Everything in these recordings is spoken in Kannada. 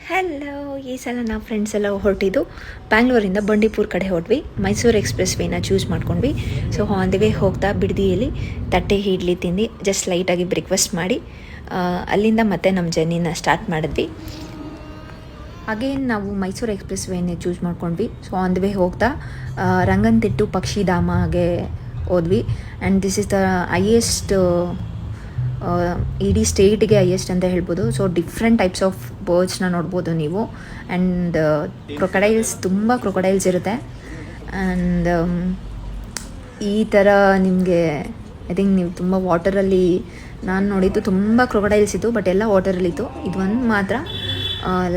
ಹಲೋ, ಈ ಸಲ ನಾವು ಫ್ರೆಂಡ್ಸ್ ಎಲ್ಲ ಹೊರಟಿದ್ದು ಬ್ಯಾಂಗ್ಳೂರಿಂದ ಬಂಡೀಪುರ ಕಡೆ ಹೊರಟ್ವಿ. ಮೈಸೂರು ಎಕ್ಸ್ಪ್ರೆಸ್ ವೇನ ಚೂಸ್ ಮಾಡ್ಕೊಂಡ್ವಿ. ಸೊ ಆನ್ ದಿ ವೇ ಹೋಗ್ತಾ ಬಿಡದಿಯಲ್ಲಿ ತಟ್ಟೆ ಇಡ್ಲಿ ತಿಂದು ಜಸ್ಟ್ ಲೈಟಾಗಿ ಬ್ರೇಕ್ಫಾಸ್ಟ್ ಮಾಡಿ ಅಲ್ಲಿಂದ ಮತ್ತೆ ನಮ್ಮ ಜರ್ನಿನ ಸ್ಟಾರ್ಟ್ ಮಾಡಿದ್ವಿ. ಅಗೇನ್ ನಾವು ಮೈಸೂರು ಎಕ್ಸ್ಪ್ರೆಸ್ ವೇನೇ ಚೂಸ್ ಮಾಡ್ಕೊಂಡ್ವಿ. ಸೊ ಆನ್ ದಿ ವೇ ಹೋಗ್ತಾ ರಂಗನತಿಟ್ಟು ಪಕ್ಷಿಧಾಮಗೆ ಹೋದ್ವಿ. And this is the highest ಇಡೀ ಸ್ಟೇಟ್ಗೆ ಹೈಯೆಸ್ಟ್ ಅಂತ ಹೇಳ್ಬೋದು. ಸೊ ಡಿಫ್ರೆಂಟ್ ಟೈಪ್ಸ್ ಆಫ್ ಬರ್ಡ್ಸ್ನ ನೋಡ್ಬೋದು ನೀವು. ಆ್ಯಂಡ್ ತುಂಬ ಕ್ರೊಕೊಡೈಲ್ಸ್ ಇರುತ್ತೆ. ಆ್ಯಂಡ್ ಈ ಥರ ನಿಮಗೆ ಐ ಥಿಂಕ್ ನೀವು ತುಂಬ ವಾಟರಲ್ಲಿ ನಾನು ನೋಡಿದ್ದು ತುಂಬ ಕ್ರೊಕೊಡೈಲ್ಸ್ ಇತ್ತು, ಬಟ್ ಎಲ್ಲ ವಾಟರಲ್ಲಿತ್ತು. ಇದು ಒಂದು ಮಾತ್ರ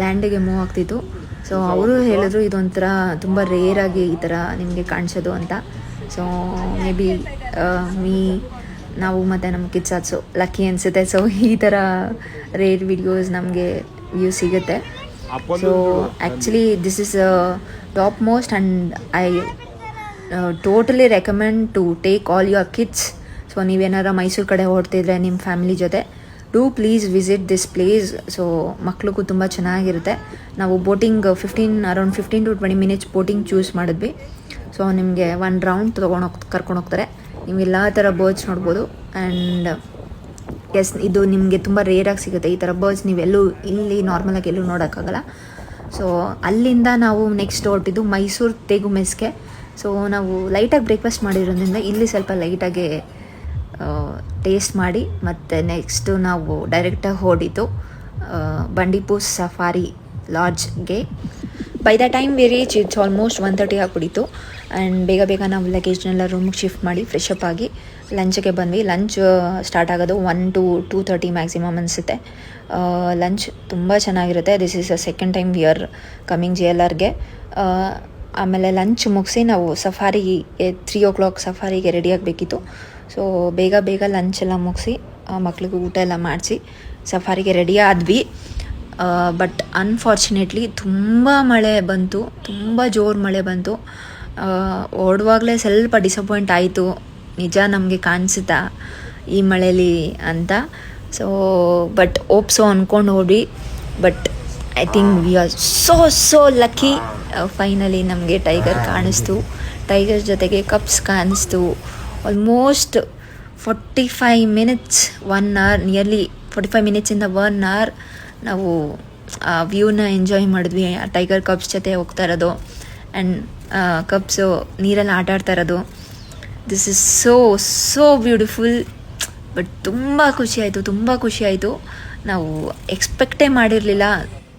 ಲ್ಯಾಂಡಿಗೆ ಮೂವ್ ಆಗ್ತಿತ್ತು. ಸೊ ಅವರು ಹೇಳಿದ್ರು ಇದೊಂಥರ ತುಂಬ ರೇರಾಗಿ ಈ ಥರ ನಿಮಗೆ ಕಾಣಿಸೋದು ಅಂತ. ಸೊ ಮೇ ಬಿ ನಾವು ಮತ್ತು ನಮ್ಮ ಕಿಡ್ಸ್ ಆಲ್ಸೋ ಲಕ್ಕಿ ಅನಿಸುತ್ತೆ. ಸೊ ಈ ಥರ ರೇರ್ ವಿಡಿಯೋಸ್ ನಮಗೆ ವ್ಯೂ ಸಿಗುತ್ತೆ. So actually this is top most and I totally recommend to take all your kids. So ನೀವೇನಾರ ಮೈಸೂರು ಕಡೆ ಹೊರಡ್ತಿದ್ರೆ ನಿಮ್ಮ ಫ್ಯಾಮಿಲಿ ಜೊತೆ do please visit this place. So ಮಕ್ಳಿಗೂ ತುಂಬ ಚೆನ್ನಾಗಿರುತ್ತೆ. ನಾವು boating around 15 to 20 minutes boating choose ಮಾಡಿದ್ವಿ. ಸೊ ನಿಮಗೆ 1 ರೌಂಡ್ ಕರ್ಕೊಂಡು ಹೋಗ್ತಾರೆ. ನೀವು ಎಲ್ಲ ಥರ ಬರ್ಡ್ಸ್ ನೋಡ್ಬೋದು. ಆ್ಯಂಡ್ ಎಸ್, ಇದು ನಿಮಗೆ ತುಂಬ ರೇರಾಗಿ ಸಿಗುತ್ತೆ ಈ ಥರ ಬರ್ಡ್ಸ್. ನೀವೆಲ್ಲೂ ಇಲ್ಲಿ ನಾರ್ಮಲಾಗಿ ಎಲ್ಲೂ ನೋಡೋಕ್ಕಾಗಲ್ಲ. ಸೊ ಅಲ್ಲಿಂದ ನಾವು ನೆಕ್ಸ್ಟ್ ಹೊರಟಿದ್ದು ಮೈಸೂರು ತೇಗು ಮೆಸ್ಗೆ. ಸೊ ನಾವು ಲೈಟಾಗಿ ಬ್ರೇಕ್ಫಾಸ್ಟ್ ಮಾಡಿರೋದ್ರಿಂದ ಇಲ್ಲಿ ಸ್ವಲ್ಪ ಲೈಟಾಗಿ ಟೇಸ್ಟ್ ಮಾಡಿ ಮತ್ತು ನೆಕ್ಸ್ಟು ನಾವು ಡೈರೆಕ್ಟಾಗಿ ಹೊರಟಿದ್ದು ಬಂಡೀಪುರ ಸಫಾರಿ ಲಾಡ್ಜ್ಗೆ. By the time we reach it's almost 1:30 ಆಗಿಬಿಟ್ಟಿತ್ತು. ಆ್ಯಂಡ್ ಬೇಗ ನಾವು ಲಗೇಜ್ನೆಲ್ಲ ರೂಮಿಗೆ ಶಿಫ್ಟ್ ಮಾಡಿ ಫ್ರೆಶ್ ಅಪ್ ಆಗಿ ಲಂಚ್ಗೆ ಬಂದ್ವಿ. ಲಂಚ್ ಸ್ಟಾರ್ಟ್ ಆಗೋದು 1 to 2:30 ಮ್ಯಾಕ್ಸಿಮಮ್ ಅನಿಸುತ್ತೆ. ಲಂಚ್ ತುಂಬ ಚೆನ್ನಾಗಿರುತ್ತೆ. This is a second time we are coming JLRಗೆ. ಆಮೇಲೆ ಲಂಚ್ ಮುಗಿಸಿ ನಾವು ಸಫಾರಿಗೆ 3 o'clock ಸಫಾರಿಗೆ ರೆಡಿ ಆಗಬೇಕಿತ್ತು. ಸೊ ಬೇಗ ಲಂಚ್ ಎಲ್ಲ ಮುಗಿಸಿ ಮಕ್ಳಿಗೆ ಊಟ ಎಲ್ಲ ಮಾಡಿಸಿ ಸಫಾರಿಗೆ ರೆಡಿ ಆದ್ವಿ. ಬಟ್ ಅನ್ಫಾರ್ಚುನೇಟ್ಲಿ ತುಂಬ ಮಳೆ ಬಂತು, ತುಂಬ ಜೋರು ಮಳೆ ಬಂತು. ಓಡುವಾಗಲೇ ಸ್ವಲ್ಪ ಡಿಸಪಾಯಿಂಟ್ ಆಯಿತು, ನಿಜ ನಮಗೆ ಕಾಣಿಸುತ್ತಾ ಈ ಮಳೇಲಿ ಅಂತ. ಸೊ ಬಟ್ ಓಪ್ಸೋ ಅಂದ್ಕೊಂಡು ಹೋದ್ವಿ. But I think we are so lucky. Finally ನಮಗೆ ಟೈಗರ್ ಕಾಣಿಸ್ತು. ಟೈಗರ್ ಜೊತೆಗೆ ಕಪ್ಸ್ ಕಾಣಿಸ್ತು. Almost 45 minutes 1 hour, nearly 45 minutesಯಿಂದ 1 hour ನಾವು ಆ ವ್ಯೂನ ಎಂಜಾಯ್ ಮಾಡಿದ್ವಿ. ಆ ಟೈಗರ್ ಕಪ್ಸ್ ಜೊತೆ ಹೋಗ್ತಾ ಇರೋದು ಆ್ಯಂಡ್ ಕಪ್ಸು ನೀರಲ್ಲಿ ಆಟ ಆಡ್ತಾ ಇರೋದು. This is so beautiful. But ತುಂಬ ಖುಷಿ ಆಯಿತು. ನಾವು ಎಕ್ಸ್ಪೆಕ್ಟೇ ಮಾಡಿರಲಿಲ್ಲ